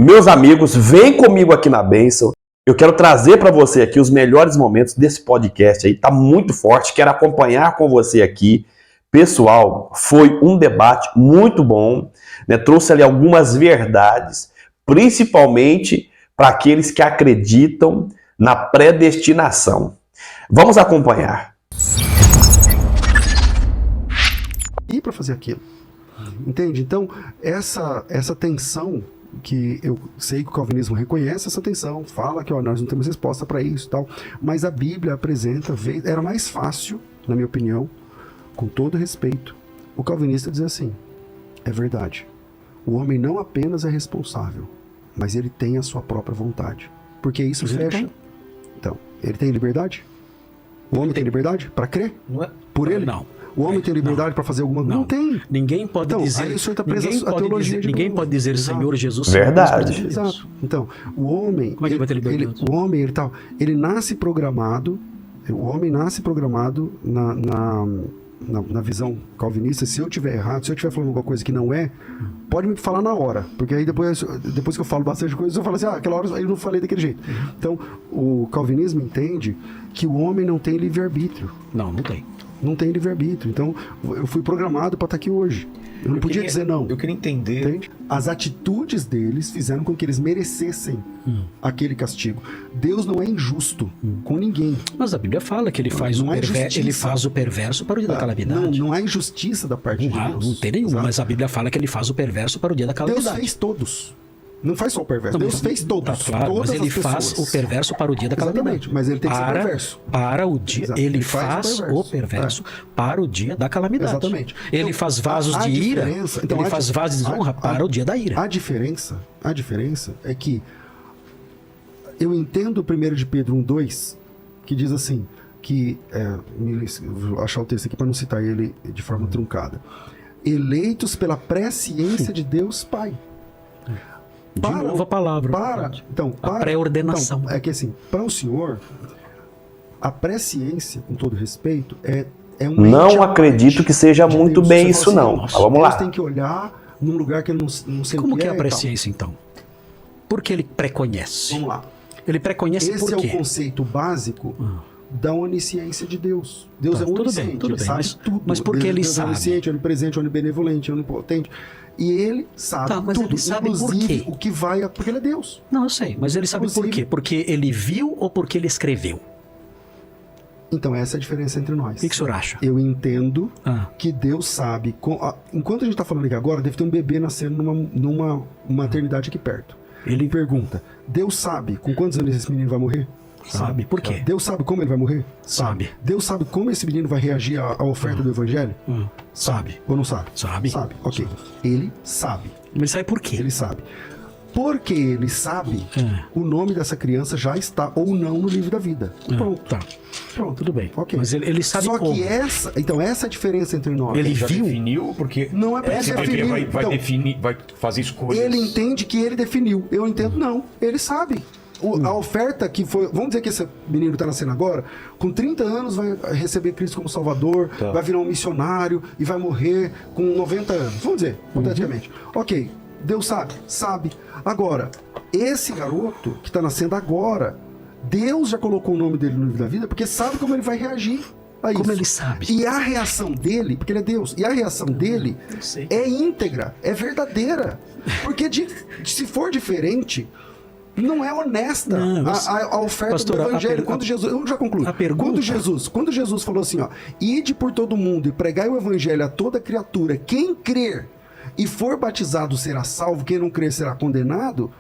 Meus amigos, vem comigo aqui na Bênção. Eu quero trazer para você aqui os melhores momentos desse podcast aí. Tá muito forte, quero acompanhar com você aqui. Pessoal, foi um debate muito bom, né? Trouxe ali algumas verdades, principalmente para aqueles que acreditam na predestinação. Vamos acompanhar. E para fazer aquilo, entende? Então, essa tensão que eu sei que o calvinismo reconhece, essa tensão, fala que nós não temos resposta para isso e tal, mas a Bíblia apresenta, era mais fácil, na minha opinião, com todo respeito, o calvinista dizer assim: é verdade, o homem não apenas é responsável, mas ele tem a sua própria vontade, porque isso fecha. Então, ele tem liberdade? O homem tem liberdade para crer? Não é? Por ele? Não. O homem tem liberdade para fazer alguma coisa? Não tem. Ninguém pode dizer. Aí o senhor está preso à teologia. Ninguém pode dizer Senhor Jesus. Verdade. Exato. Então, o homem. Como é que ele vai ter liberdade? O homem, ele nasce programado. O homem nasce programado na visão calvinista. Se eu estiver errado, se eu estiver falando alguma coisa que não é, pode me falar na hora. Porque aí depois que eu falo bastante coisa, eu falo assim: aquela hora eu não falei daquele jeito. Então, o calvinismo entende que o homem não tem livre-arbítrio. Não tem. Não tem livre-arbítrio. Então, eu fui programado para estar aqui hoje. Eu não podia dizer não. Eu queria entender. Entende? As atitudes deles fizeram com que eles merecessem aquele castigo. Deus não é injusto com ninguém. Mas a Bíblia fala que ele faz o perverso para o dia da calamidade. Não há injustiça da parte de Deus. Não tem nenhuma, mas a Bíblia fala que ele faz o perverso para o dia da calamidade. Deus fez todos. Não faz só o perverso. Deus fez todos. Claro, mas ele faz o perverso para o dia da calamidade. Exatamente, mas ele tem que ser perverso. Para o dia, ele faz o perverso para o dia da calamidade. Exatamente. Ele faz vasos de ira, ele faz vasos de desonra para o dia da ira. A diferença é que eu entendo o 1 de Pedro 1:2, que diz assim, vou achar o texto aqui para não citar ele de forma truncada. Eleitos pela presciência de Deus Pai. De novo a palavra. A pré-ordenação. Então, é que assim, para o senhor, a presciência, com todo respeito, é um Não acredito que seja muito Deus. bem isso, não. Assim, Vamos lá. Deus tem que olhar num lugar que ele não sei Como o que é a presciência, então? Porque ele preconhece. Vamos lá. Ele preconhece por quê? Esse é o conceito básico da onisciência de Deus. Deus é onisciente, tudo bem, sabe tudo. Mas por que ele Deus sabe? É onisciente, onipresente, onibenevolente, onipotente. E ele sabe mas tudo, ele sabe inclusive por quê? O que vai... Porque ele é Deus. Não, eu sei, mas ele sabe por quê? Porque ele viu ou porque ele escreveu? Então, essa é a diferença entre nós. O que o senhor acha? Eu entendo que Deus sabe... Enquanto a gente está falando aqui agora, deve ter um bebê nascendo numa maternidade aqui perto. Ele pergunta, Deus sabe com quantos anos esse menino vai morrer? Sabe. Por quê? Deus sabe como ele vai morrer? Sabe. Deus sabe como esse menino vai reagir à oferta do evangelho? Sabe. Ou não sabe? Sabe. Sabe, ok. Ele sabe. Ele sabe por quê? Ele sabe. Porque ele sabe, o nome dessa criança já está ou não no livro da vida. Pronto. Tá. Pronto. Tudo bem. Ok. Mas ele sabe Só como. que essa é a diferença entre nós. Ele Já viu? definiu, porque Não é porque definiu. vai Então, definir, vai fazer escolhas. Ele entende que ele definiu. Eu entendo não. Ele sabe. A oferta que foi... Vamos dizer que esse menino que está nascendo agora, com 30 anos vai receber Cristo como Salvador, vai virar um missionário e vai morrer com 90 anos. Vamos dizer, hipoteticamente. Ok, Deus sabe? Sabe. Agora, esse garoto que está nascendo agora, Deus já colocou o nome dele no livro da vida porque sabe como ele vai reagir a isso. Como ele sabe? E a reação dele, porque ele é Deus, e a reação dele é íntegra, é verdadeira. Porque se for diferente... Não é honesta a oferta pastor, do evangelho. Quando Jesus, eu já concluo. Quando Jesus falou assim, ide por todo mundo e pregai o evangelho a toda criatura, quem crer e for batizado será salvo, quem não crer será condenado,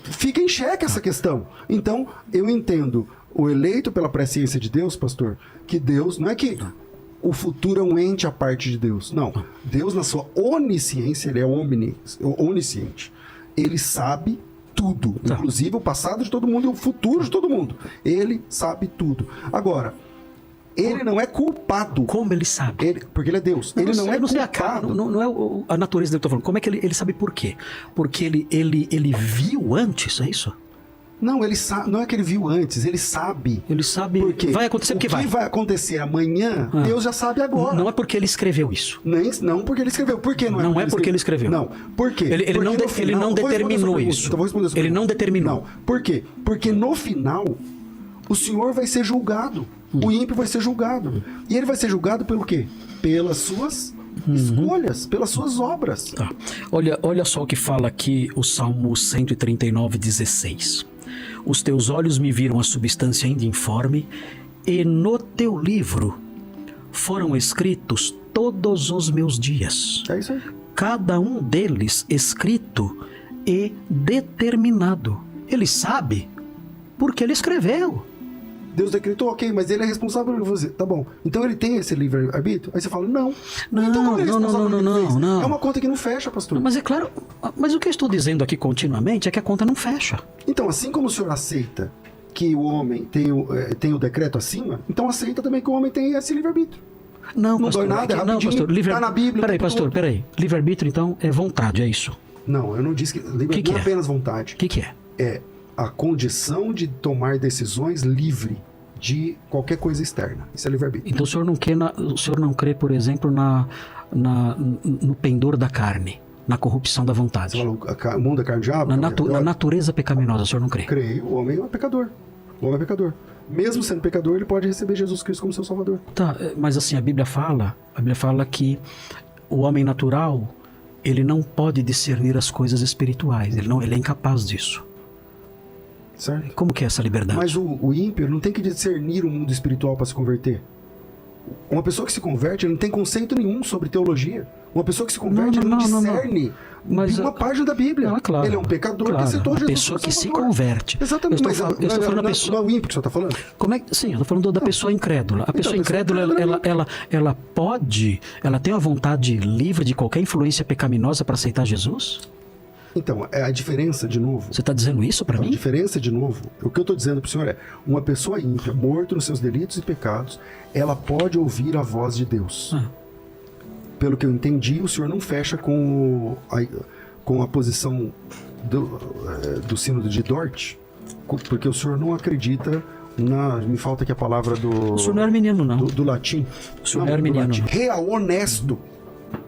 fica em xeque essa questão. Então, eu entendo o eleito pela presciência de Deus, pastor, que Deus, não é que o futuro é um ente à parte de Deus. Não. Deus, na sua onisciência, ele é onisciente. Ele sabe tudo, inclusive o passado de todo mundo e o futuro de todo mundo. Ele sabe tudo. Agora, ele não é culpado. Como ele sabe? Porque ele é Deus. Ele não é culpado. Não é a natureza dele que eu tô falando. Como é que ele sabe por quê? Porque ele viu antes, é isso? Não, ele sabe, não é que ele viu antes, ele sabe. Ele sabe. Porque Vai acontecer porque vai. O que vai acontecer amanhã, Deus já sabe agora. Não é porque ele escreveu isso. Não porque ele escreveu. Por que não é porque ele escreveu? Não. Por quê? Ele não determinou isso. Então vou responder a sua ele pergunta. não determinou. Não. Por quê? Porque no final, o Senhor vai ser julgado. O ímpio vai ser julgado. E ele vai ser julgado pelo quê? Pelas suas escolhas, pelas suas obras. Tá. Olha só o que fala aqui o Salmo 139:16. Os teus olhos me viram a substância ainda informe, e no teu livro foram escritos todos os meus dias. É isso aí. Cada um deles escrito e determinado. Ele sabe porque ele escreveu. Deus decretou, ok, mas ele é responsável por você. Tá bom. Então ele tem esse livre-arbítrio? Aí você fala, não. Então como ele é responsável por ele fez? não. É uma conta que não fecha, pastor. Mas é claro, mas o que eu estou dizendo aqui continuamente é que a conta não fecha. Então, assim como o senhor aceita que o homem tem o decreto acima, então aceita também que o homem tem esse livre-arbítrio. Não, Não pastor, dói nada, é não, rapidinho, pastor, tá na Bíblia. Peraí, o tempo pastor, todo. peraí. Livre-arbítrio, então, é vontade, é isso? Não, eu não disse que livre Que não é é? apenas vontade. O que é? É a condição de tomar decisões livre de qualquer coisa externa. Isso é livre-arbítrio. Então o senhor não crê, por exemplo, no pendor da carne, na corrupção da vontade. Você fala, o mundo é carne de diabo? Na natureza pecaminosa, o senhor não crê? Creio, o homem é pecador. O homem é pecador. Mesmo sendo pecador, ele pode receber Jesus Cristo como seu Salvador. Tá, mas assim, a Bíblia fala que o homem natural, ele não pode discernir as coisas espirituais, ele é incapaz disso. Certo? Como que é essa liberdade? Mas o ímpio não tem que discernir o mundo espiritual para se converter. Uma pessoa que se converte, ele não tem conceito nenhum sobre teologia. Uma pessoa que se converte, ele não discerne uma página da Bíblia. Não, é claro, ele é um pecador que claro, aceitou a Jesus. pessoa que se Salvador. converte. Exatamente. Eu estou falando da pessoa. Não é o ímpio que você está falando? Sim, eu estou falando da pessoa incrédula. A pessoa incrédula, ela tem a vontade livre de qualquer influência pecaminosa para aceitar Jesus? Então, é a diferença, de novo. Você está dizendo isso para A mim? diferença, de novo, o que eu estou dizendo para o senhor é: uma pessoa ímpia, morto nos seus delitos e pecados, ela pode ouvir a voz de Deus. Pelo que eu entendi, o senhor não fecha com a posição do sínodo de Dort, porque o senhor não acredita me falta aqui a palavra do... O senhor não é arminiano, não. Do latim. O senhor não é arminiano, não. Real, honesto.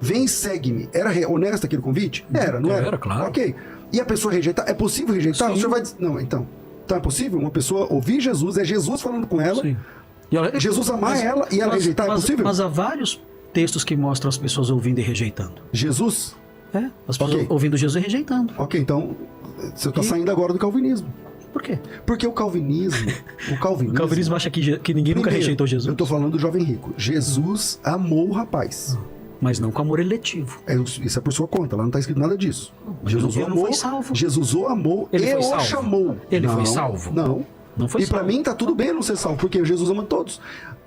Vem e segue-me. Era honesto aquele convite? Era, não era? Era, claro. Ok. E a pessoa rejeitar? É possível rejeitar? Sim. O senhor vai dizer... Não, então. Então é possível uma pessoa ouvir Jesus, é Jesus falando com ela, Sim. Jesus amar ela e ela rejeitar? É possível? Mas há vários textos que mostram as pessoas ouvindo e rejeitando. Jesus? As pessoas ouvindo Jesus e rejeitando. Ok, então você está saindo agora do calvinismo. Por quê? Porque o calvinismo... O calvinismo acha que ninguém nunca rejeitou Jesus. Eu estou falando do jovem rico. Jesus amou o rapaz. Mas não com amor eletivo. Isso é por sua conta, lá não está escrito nada disso. Jesus ele amou, não foi salvo. Jesus o amou Ele e foi o salvo. chamou. Ele Não, foi salvo. Não foi e para salvo. mim tá tudo bem não ser salvo, porque Jesus ama todos.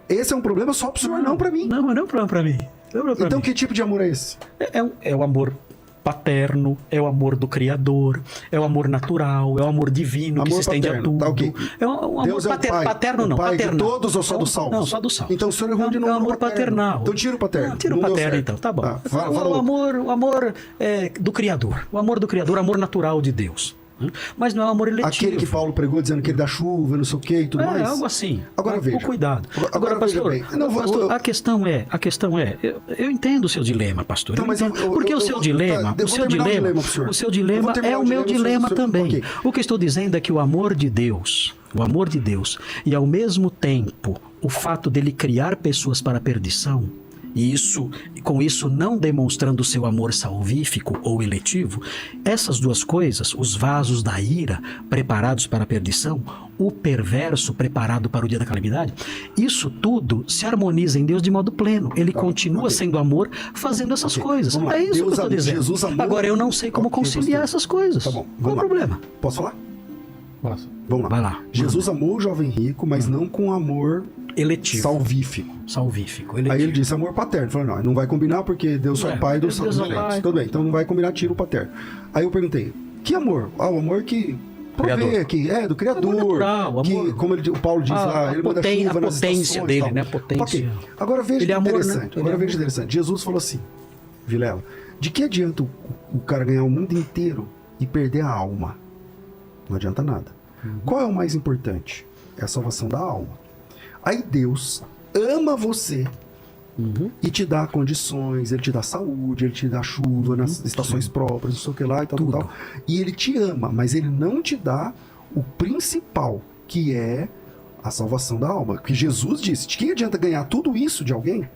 Esse é um problema só pro senhor, não para mim. Não é um problema para mim. Então que tipo de amor é esse? É o amor paterno, é o amor do Criador, é o amor natural, é o amor divino que Amor se estende paterno, a tudo. tá, ok. É um amor Deus é o pai. paterno, não. O pai paterno. de todos ou só dos salvos? Não, só dos salvos. Então o senhor errou de novo. É o no amor paterno. paternal. Então tira o paterno. Tira o Não deu paterno, certo. então, tá bom. Fala O amor do Criador. O amor do Criador, o amor natural de Deus. Mas não é um amor eletivo. Aquele que Paulo pregou dizendo que ele dá chuva, não sei o que e tudo mais. É algo assim. Agora veja. Cuidado. Agora pastor, veja bem. Não, pastor, a questão é, eu entendo o seu dilema, pastor. Então, mas porque o seu dilema é o meu dilema também. Okay. O que eu estou dizendo é que o amor de Deus, e ao mesmo tempo o fato dele criar pessoas para a perdição, e com isso não demonstrando o seu amor salvífico ou eletivo, essas duas coisas, os vasos da ira preparados para a perdição, o perverso preparado para o dia da calamidade, isso tudo se harmoniza em Deus de modo pleno. Ele continua sendo amor fazendo essas coisas. É isso que eu estou dizendo. Jesus amou. Agora eu não sei como conciliar essas coisas. Tá bom, Qual o problema? Posso falar? Posso. Vamos lá. Vai lá. Jesus amou o jovem rico, mas não com amor Eletivo. salvífico. Eletivo. Aí ele disse amor paterno. Falou, não vai combinar porque Deus é o pai dos Deus é o eleitos. pai. Tudo bem, então não vai combinar, tira o paterno. Aí eu perguntei, que amor? O amor que provê, que é do Criador. Amor natural, que, amor. como o Paulo diz lá, ele manda chuva nas potência estações, dele, tal. né? A potência. Ok. Agora veja Ele que é amor, interessante. né? Agora veja interessante. Jesus falou assim, Vilela, de que adianta o cara ganhar o mundo inteiro e perder a alma? Não adianta nada. Qual é o mais importante? É a salvação da alma. Aí Deus ama você e te dá condições, ele te dá saúde, ele te dá chuva nas estações próprias, não sei o que lá e tal, tal. E ele te ama, mas ele não te dá o principal, que é a salvação da alma. Porque Jesus disse, de que adianta ganhar tudo isso de alguém,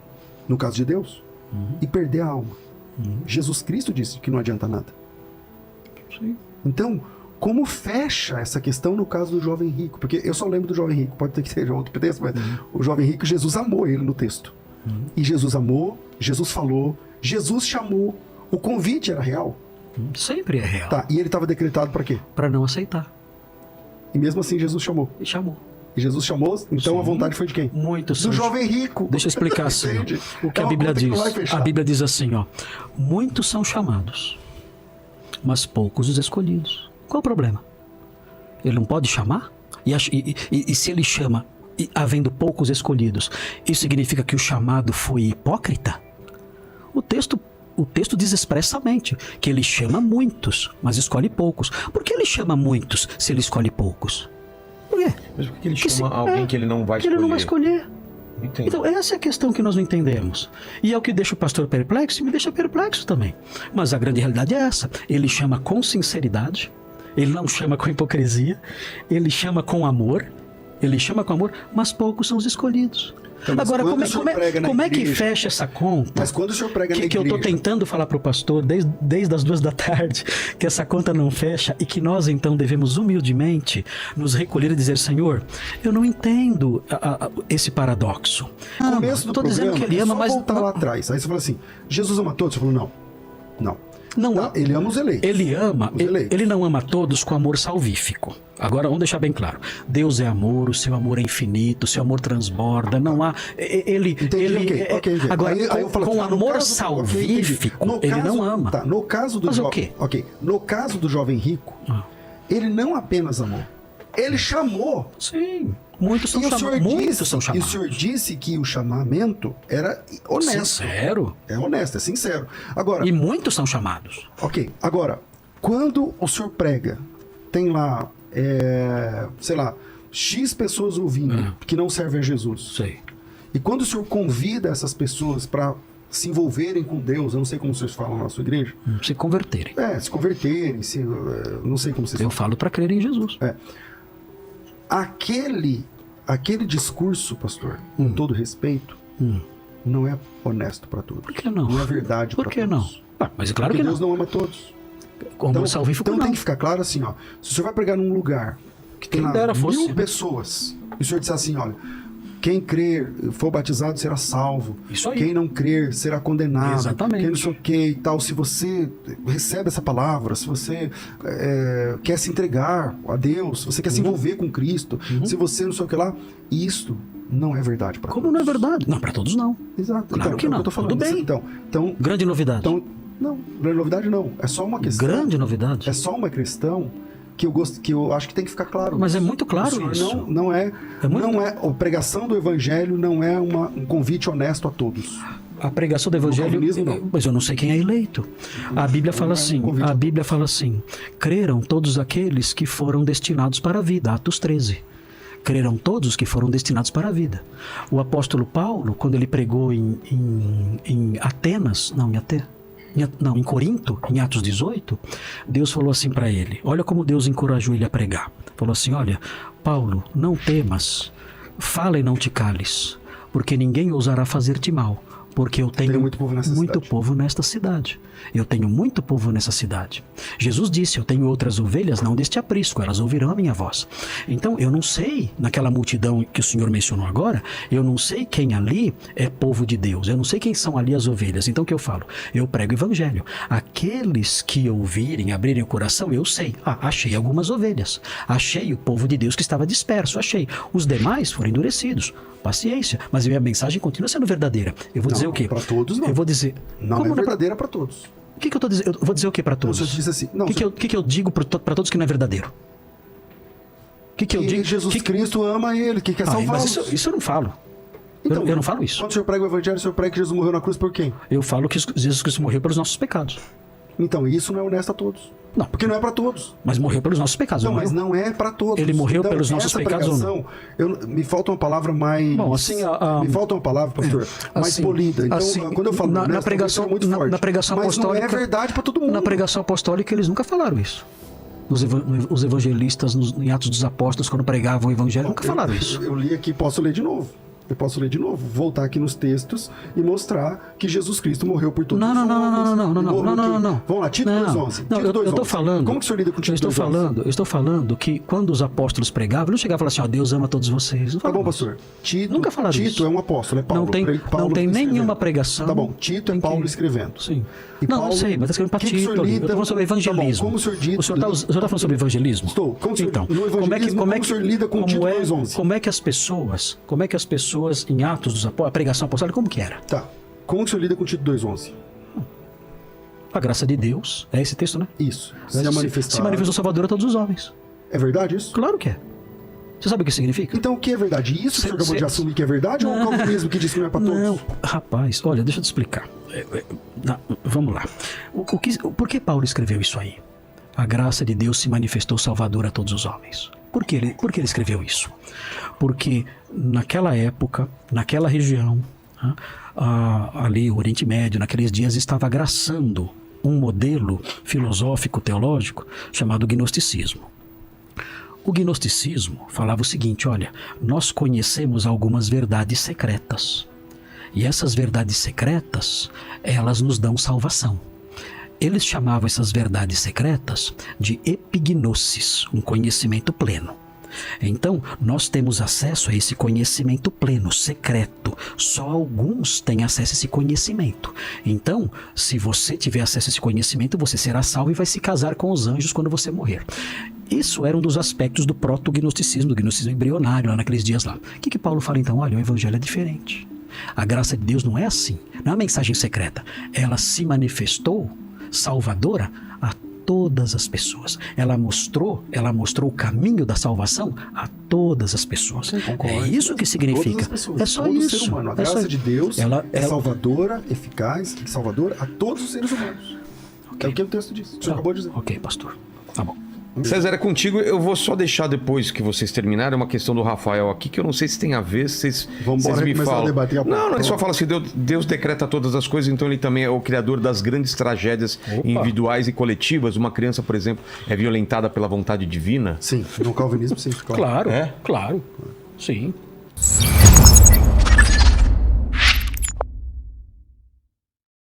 no caso de Deus, e perder a alma? Jesus Cristo disse que não adianta nada. Sim. Então, como fecha essa questão no caso do jovem rico? Porque eu só lembro do jovem rico, pode ter que ser outro texto, mas o jovem rico, Jesus amou ele no texto. E Jesus amou, Jesus falou, Jesus chamou, o convite era real. Sempre é real. Tá, e ele estava decretado para quê? Para não aceitar. E mesmo assim Jesus chamou. E chamou. E Jesus chamou, então Sim. a vontade foi de quem? Muito Do jovem rico. Deixa eu explicar assim, Entende? o que É a uma Bíblia conta que não diz. vai fechar. A Bíblia diz assim, ó: muitos são chamados, mas poucos os escolhidos. Qual o problema? Ele não pode chamar? E se ele chama, havendo poucos escolhidos, isso significa que o chamado foi hipócrita? O texto diz expressamente que ele chama muitos, mas escolhe poucos. Por que ele chama muitos se ele escolhe poucos? Por quê? Mas por que ele chama alguém que ele não vai que escolher? ele não vai escolher. Entendo. Então, essa é a questão que nós não entendemos. E é o que deixa o pastor perplexo e me deixa perplexo também. Mas a grande realidade é essa. Ele chama com sinceridade, ele não chama com hipocrisia, ele chama com amor, mas poucos são os escolhidos. Então, mas agora, quando como o senhor prega na é que igreja- fecha essa conta? Mas quando o senhor prega na Que eu estou igreja- tentando falar para o pastor desde as 2 da tarde, que essa conta não fecha e que nós então devemos humildemente nos recolher e dizer: Senhor, eu não entendo esse paradoxo. No começo do Estou dizendo que ele é ama, só mas voltar lá atrás. Aí você fala assim, Jesus ama todos? Você falou, não. não Tá, ele ama os eleitos. Ele ama, Os eleitos. ele não ama todos com amor salvífico. Agora, vamos deixar bem claro. Deus é amor, o seu amor é infinito, o seu amor transborda, não há... Entendi, ok. Agora, Aí eu falo, com tá, no amor caso- salvífico, no ele caso- não ama. Tá, no caso do Mas o quê? Ok, no caso do jovem rico, ele não apenas amou, ele chamou. Sim, muitos são E o senhor chamados. Muitos disse, são e o chamados. senhor disse que o chamamento era honesto. Sincero. É honesto, é sincero. Agora, E muitos são chamados. ok, agora, quando o senhor prega, tem lá, sei lá, X pessoas ouvindo que não servem a Jesus. Sei. E quando o senhor convida essas pessoas para se envolverem com Deus, eu não sei como vocês falam na sua igreja, Se converterem. se converterem, não sei como vocês Eu falam. falo para crer em Jesus. Aquele discurso, pastor, com todo respeito, não é honesto para todos. Por que não? Não é verdade para Por todos. que não? Mas é claro Porque que Deus não. não ama todos. Com amor salvífico, então não. tem que ficar claro assim, ó. Se o senhor vai pregar num lugar que tem Quem lá dera fosse. 1000 pessoas, e o senhor disser assim, olha, quem crer, for batizado, será salvo. Isso aí. Quem não crer, será condenado. Exatamente. Quem não sei o que e tal. Se você recebe essa palavra, se você quer se entregar a Deus, se você quer se envolver com Cristo, se você não sei o que lá, isto não é verdade para todos. Como não é verdade? Não, para todos não. Exato. Claro Então, que é o não. eu tô falando. Tudo bem. Então, Grande novidade. não, grande novidade não. É só uma questão. Grande novidade. É só uma questão que eu acho que tem que ficar claro. Mas é muito claro O senhor isso. Não é muito a pregação do evangelho não é um convite honesto a todos. A pregação do evangelho, calvinismo, não. mas eu não sei quem é eleito. A Bíblia fala assim, convite. a Bíblia fala assim: creram todos aqueles que foram destinados para a vida. Atos 13. Creram todos que foram destinados para a vida. O apóstolo Paulo, quando ele pregou em Atenas, em Corinto, em Atos 18, Deus falou assim para ele. Olha como Deus encorajou ele a pregar. Falou assim: olha, Paulo, não temas, fala e não te cales, porque ninguém ousará fazer-te mal, porque eu tenho muito povo nessa cidade. povo nesta cidade. Eu tenho muito povo nessa cidade. Jesus disse: eu tenho outras ovelhas, não deste aprisco, elas ouvirão a minha voz. Então, eu não sei, naquela multidão que o Senhor mencionou agora, eu não sei quem ali é povo de Deus, eu não sei quem são ali as ovelhas. Então, o que eu falo? Eu prego o evangelho. Aqueles que ouvirem, abrirem o coração, eu sei. Achei algumas ovelhas. Achei o povo de Deus que estava disperso, achei. Os demais foram endurecidos. Paciência. Mas a minha mensagem continua sendo verdadeira. Eu vou dizer o quê? Para todos não. Eu vou dizer... Não como é não é pra- verdadeira para todos. O que eu tô dizendo? Eu vou dizer o que para todos? Não, você disse assim, não, O que eu digo para todos que não é verdadeiro? O que eu digo? Jesus Cristo ama ele, que quer salvar. Mas isso eu não falo. Então, eu não falo isso. Quando o senhor prega o evangelho, o senhor prega que Jesus morreu na cruz por quem? Eu falo que Jesus Cristo morreu pelos nossos pecados. Então, isso não é honesto a todos. Não, Porque não é para todos. mas morreu pelos nossos pecados. Não, não mas morreu? não é para todos. Ele morreu Então, pelos nossos essa pecados ou pregação, me falta uma palavra mais... Bom, assim, me falta uma palavra, pastor, mais assim, polida. Então, assim, quando eu falo na honesto, pregação, é muito na, forte. na pregação mas apostólica, não é verdade para todo mundo. Na pregação apostólica, eles nunca falaram isso. Os evangelistas, em Atos dos Apóstolos, quando pregavam o evangelho, nunca falaram isso. Eu li aqui, posso ler de novo. Eu posso ler de novo, voltar aqui nos textos e mostrar que Jesus Cristo morreu por todos os homens. Não. Vamos lá, Tito 2:11. Não, eu estou falando. Como que o senhor lida com Tito 2:11? Eu estou falando que quando os apóstolos pregavam, ele não chegava e falava assim, ó, Deus ama todos vocês. Não Tá bom, falava pastor. Tito, Nunca falaram Tito isso. é um apóstolo, é Paulo. Não tem, Paulo não tem escrevendo. nenhuma pregação. Tá bom, Tito é Paulo escrevendo. Sim. E Não, Paulo, eu sei, mas está escrevendo para que que o Tito. senhor Eu lida- estou falando sobre evangelismo. Tá bom, como o senhor diz- O senhor está falando sobre evangelismo? Estou. Como o senhor- Então, no evangelismo, como o senhor lida com Tito 2:11? como é que as pessoas em Atos dos Apóstolos, a pregação apostólica, como que era? Tá. Como que o senhor lida com Tito 2:11? A graça de Deus, é esse texto, né? Isso. Se manifestou Salvador a todos os homens. É verdade isso? Claro que é. Você sabe o que significa? Então o que é verdade? Isso que o senhor acabou de assumir que é verdade ou é o calvinismo que diz que não é para todos? Não, rapaz, olha, deixa eu te explicar. Vamos lá. Por que Paulo escreveu isso aí? A graça de Deus se manifestou Salvador a todos os homens. Por que ele escreveu isso? Porque naquela época, naquela região, ali o Oriente Médio, naqueles dias, estava agraçando um modelo filosófico teológico chamado gnosticismo. O gnosticismo falava o seguinte, olha, nós conhecemos algumas verdades secretas. E essas verdades secretas, elas nos dão salvação. Eles chamavam essas verdades secretas de epignosis, um conhecimento pleno. Então, nós temos acesso a esse conhecimento pleno, secreto. Só alguns têm acesso a esse conhecimento. Então, se você tiver acesso a esse conhecimento, você será salvo e vai se casar com os anjos quando você morrer. Isso era um dos aspectos do proto-gnosticismo, do gnosticismo embrionário, lá naqueles dias lá. O que Paulo fala então? Olha, o evangelho é diferente. A graça de Deus não é assim. Não é uma mensagem secreta. Ela se manifestou salvadora a todas as pessoas. Ela mostrou o caminho da salvação a todas as pessoas. É isso que significa. É só todo isso. Ser humano. A É graça só... de Deus ela salvadora, eficaz e salvadora a todos os seres humanos. Okay. É o que o texto diz. O senhor acabou de dizer. Ok, pastor. Tá bom. César, é contigo. Eu vou só deixar depois que vocês terminarem uma questão do Rafael aqui, que eu não sei se tem a ver, vocês me falam. A debater a não, ele só fala assim, Deus decreta todas as coisas, então ele também é o criador das grandes tragédias individuais e coletivas. Uma criança, por exemplo, é violentada pela vontade divina? Sim, no calvinismo sim. Claro, claro. Sim.